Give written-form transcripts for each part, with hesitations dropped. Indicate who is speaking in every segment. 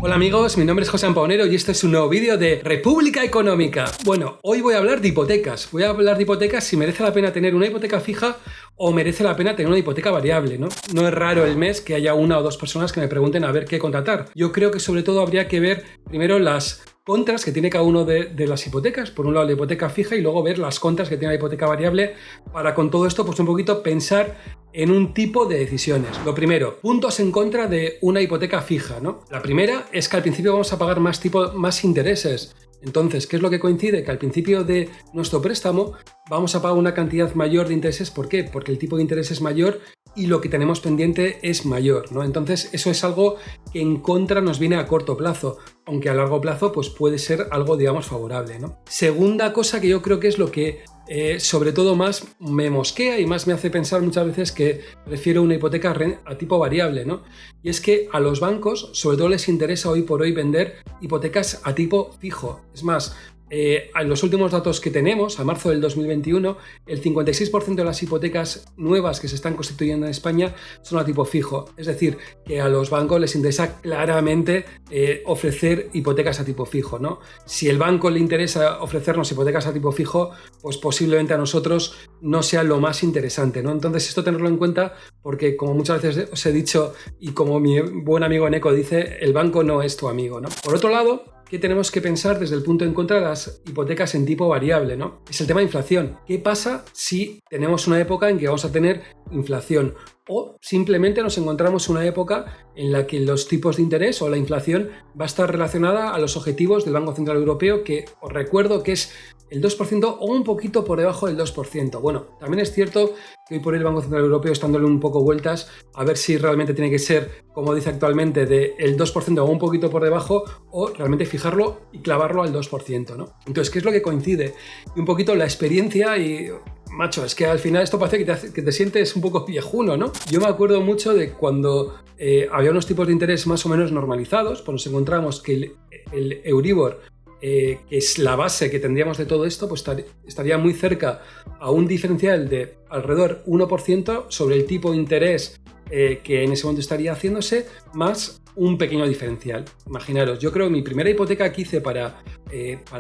Speaker 1: Hola amigos, mi nombre es José Ampaonero y este es un nuevo vídeo de República Económica. Bueno, hoy voy a hablar de hipotecas. Voy a hablar de hipotecas si merece la pena tener una hipoteca fija o merece la pena tener una hipoteca variable, ¿no? No es raro el mes que haya una o dos personas que me pregunten a ver qué contratar. Yo creo que sobre todo habría que ver primero las contras que tiene cada uno de las hipotecas. Por un lado la hipoteca fija y luego ver las contras que tiene la hipoteca variable para con todo esto pues un poquito pensar en un tipo de decisiones. Lo primero, puntos en contra de una hipoteca fija, ¿no? La primera es que al principio vamos a pagar más intereses. Entonces, ¿qué es lo que coincide? Que al principio de nuestro préstamo vamos a pagar una cantidad mayor de intereses. ¿Por qué? Porque el tipo de interés es mayor y lo que tenemos pendiente es mayor, ¿no? Entonces, eso es algo que en contra nos viene a corto plazo, aunque a largo plazo pues puede ser algo, digamos, favorable, ¿no? Segunda cosa que yo creo que es lo que sobre todo más me mosquea y más me hace pensar muchas veces que prefiero una hipoteca a tipo variable, ¿no? Y es que a los bancos sobre todo les interesa hoy por hoy vender hipotecas a tipo fijo. Es más, en los últimos datos que tenemos, a marzo del 2021, el 56% de las hipotecas nuevas que se están constituyendo en España son a tipo fijo. Es decir, que a los bancos les interesa claramente ofrecer hipotecas a tipo fijo, ¿no? Si el banco le interesa ofrecernos hipotecas a tipo fijo, pues posiblemente a nosotros no sea lo más interesante, ¿no? Entonces esto tenerlo en cuenta porque, como muchas veces os he dicho y como mi buen amigo Eneco dice, el banco no es tu amigo, ¿no? Por otro lado, ¿qué tenemos que pensar desde el punto en contra de las hipotecas en tipo variable, ¿no? Es el tema de inflación. ¿Qué pasa si tenemos una época en que vamos a tener inflación? O simplemente nos encontramos una época en la que los tipos de interés o la inflación va a estar relacionada a los objetivos del Banco Central Europeo, que os recuerdo que es el 2% o un poquito por debajo del 2%. Bueno, también es cierto que hoy por hoy el Banco Central Europeo está dándole un poco vueltas a ver si realmente tiene que ser, como dice actualmente, del 2% o un poquito por debajo, o realmente fijarlo y clavarlo al 2%, ¿no? Entonces, ¿qué es lo que coincide? Y un poquito la experiencia y... Macho, es que al final esto parece que te sientes un poco viejuno, ¿no? Yo me acuerdo mucho de cuando había unos tipos de interés más o menos normalizados, pues nos encontramos que el Euribor, que es la base que tendríamos de todo esto, pues estaría muy cerca a un diferencial de alrededor 1% sobre el tipo de interés que en ese momento estaría haciéndose, más un pequeño diferencial. Imaginaros, yo creo que mi primera hipoteca que hice para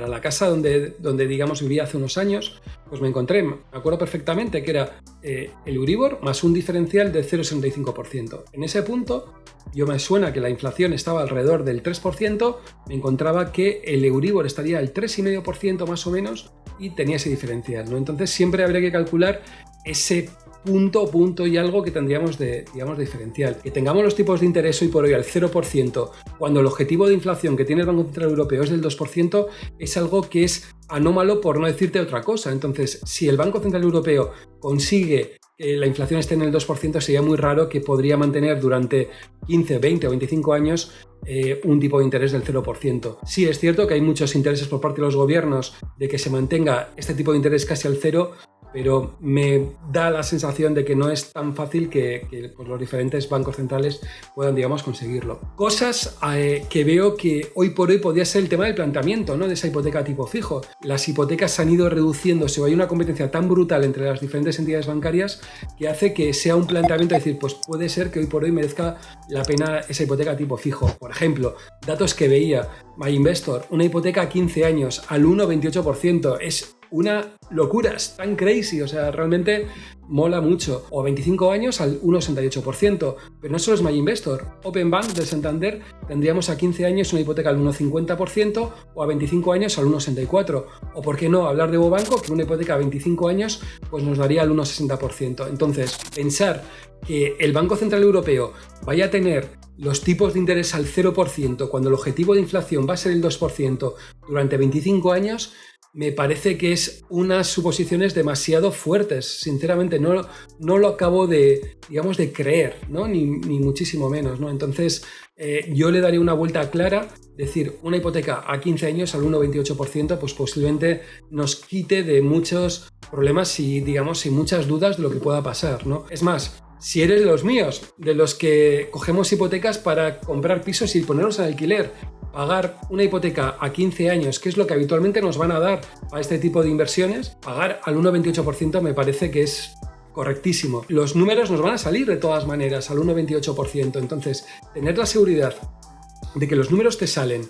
Speaker 1: la casa donde digamos vivía hace unos años, pues me acuerdo perfectamente que era el Euribor más un diferencial de 0,65%. En ese punto, yo me suena que la inflación estaba alrededor del 3%, me encontraba que el Euribor estaría al 3,5% más o menos y tenía ese diferencial, ¿no? Entonces siempre habría que calcular ese punto y algo que tendríamos de diferencial. Que tengamos los tipos de interés hoy por hoy al 0%, cuando el objetivo de inflación que tiene el Banco Central Europeo es del 2%, es algo que es anómalo, por no decirte otra cosa. Entonces, si el Banco Central Europeo consigue que la inflación esté en el 2%, sería muy raro que podría mantener durante 15, 20 o 25 años un tipo de interés del 0%. Sí, es cierto que hay muchos intereses por parte de los gobiernos de que se mantenga este tipo de interés casi al cero, pero me da la sensación de que no es tan fácil que pues, los diferentes bancos centrales puedan, digamos, conseguirlo. Cosas que veo que hoy por hoy podría ser el tema del planteamiento, ¿no? De esa hipoteca tipo fijo. Las hipotecas han ido reduciéndose o hay una competencia tan brutal entre las diferentes entidades bancarias que hace que sea un planteamiento de decir, pues puede ser que hoy por hoy merezca la pena esa hipoteca tipo fijo. Por ejemplo, datos que veía, MyInvestor, una hipoteca a 15 años al 1,28%, es una locura, es tan crazy, o sea, realmente mola mucho. O a 25 años al 1,68%. Pero no solo es MyInvestor. Openbank del Santander tendríamos a 15 años una hipoteca al 1,50% o a 25 años al 1,64%. O por qué no hablar de Bobanco, que una hipoteca a 25 años pues nos daría al 1,60%. Entonces, pensar que el Banco Central Europeo vaya a tener los tipos de interés al 0% cuando el objetivo de inflación va a ser el 2% durante 25 años, me parece que es unas suposiciones demasiado fuertes. Sinceramente, no lo acabo de, digamos, de creer, ¿no? Ni muchísimo menos, ¿no? Entonces, yo le daría una vuelta clara, decir, una hipoteca a 15 años al 1,28%, pues posiblemente nos quite de muchos problemas y, digamos, y muchas dudas de lo que pueda pasar, ¿no? Es más, si eres de los míos, de los que cogemos hipotecas para comprar pisos y ponerlos en alquiler, pagar una hipoteca a 15 años, que es lo que habitualmente nos van a dar a este tipo de inversiones, pagar al 1,28% me parece que es correctísimo. Los números nos van a salir de todas maneras al 1,28%, entonces tener la seguridad de que los números te salen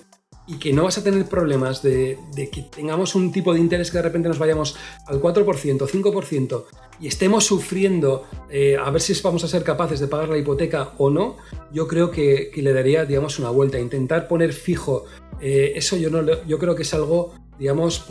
Speaker 1: y que no vas a tener problemas de que tengamos un tipo de interés que de repente nos vayamos al 4%, 5% y estemos sufriendo a ver si vamos a ser capaces de pagar la hipoteca o no, yo creo que le daría, digamos, una vuelta. Intentar poner fijo, eso yo creo que es algo, digamos,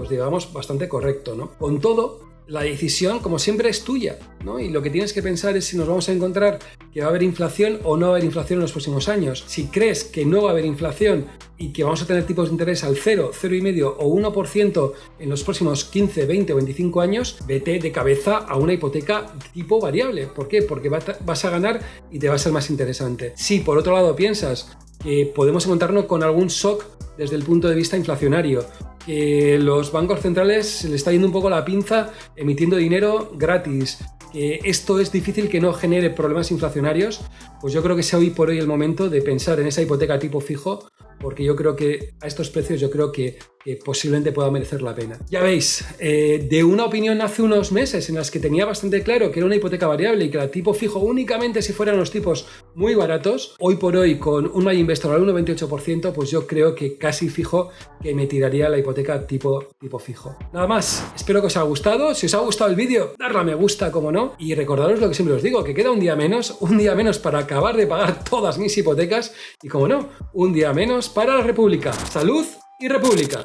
Speaker 1: digamos, bastante correcto, ¿no? Con todo, la decisión, como siempre, es tuya, ¿no? Y lo que tienes que pensar es si nos vamos a encontrar que va a haber inflación o no va a haber inflación en los próximos años. Si crees que no va a haber inflación y que vamos a tener tipos de interés al 0, 0,5 o 1% en los próximos 15, 20 o 25 años, vete de cabeza a una hipoteca tipo variable. ¿Por qué? Porque vas a ganar y te va a ser más interesante. Si por otro lado piensas que podemos encontrarnos con algún shock desde el punto de vista inflacionario, que los bancos centrales se les está yendo un poco la pinza emitiendo dinero gratis, que esto es difícil que no genere problemas inflacionarios, pues yo creo que es hoy por hoy el momento de pensar en esa hipoteca tipo fijo, porque yo creo que a estos precios yo creo que posiblemente pueda merecer la pena. Ya veis, de una opinión hace unos meses en las que tenía bastante claro que era una hipoteca variable y que la tipo fijo únicamente si fueran los tipos muy baratos, hoy por hoy con un My Investor al 1,28%, pues yo creo que casi fijo que me tiraría la hipoteca tipo fijo. Nada más, espero que os haya gustado. Si os ha gustado el vídeo, darle a me gusta, como no, y recordaros lo que siempre os digo, que queda un día menos para acabar de pagar todas mis hipotecas y, como no, un día menos para la República. ¡Salud y República!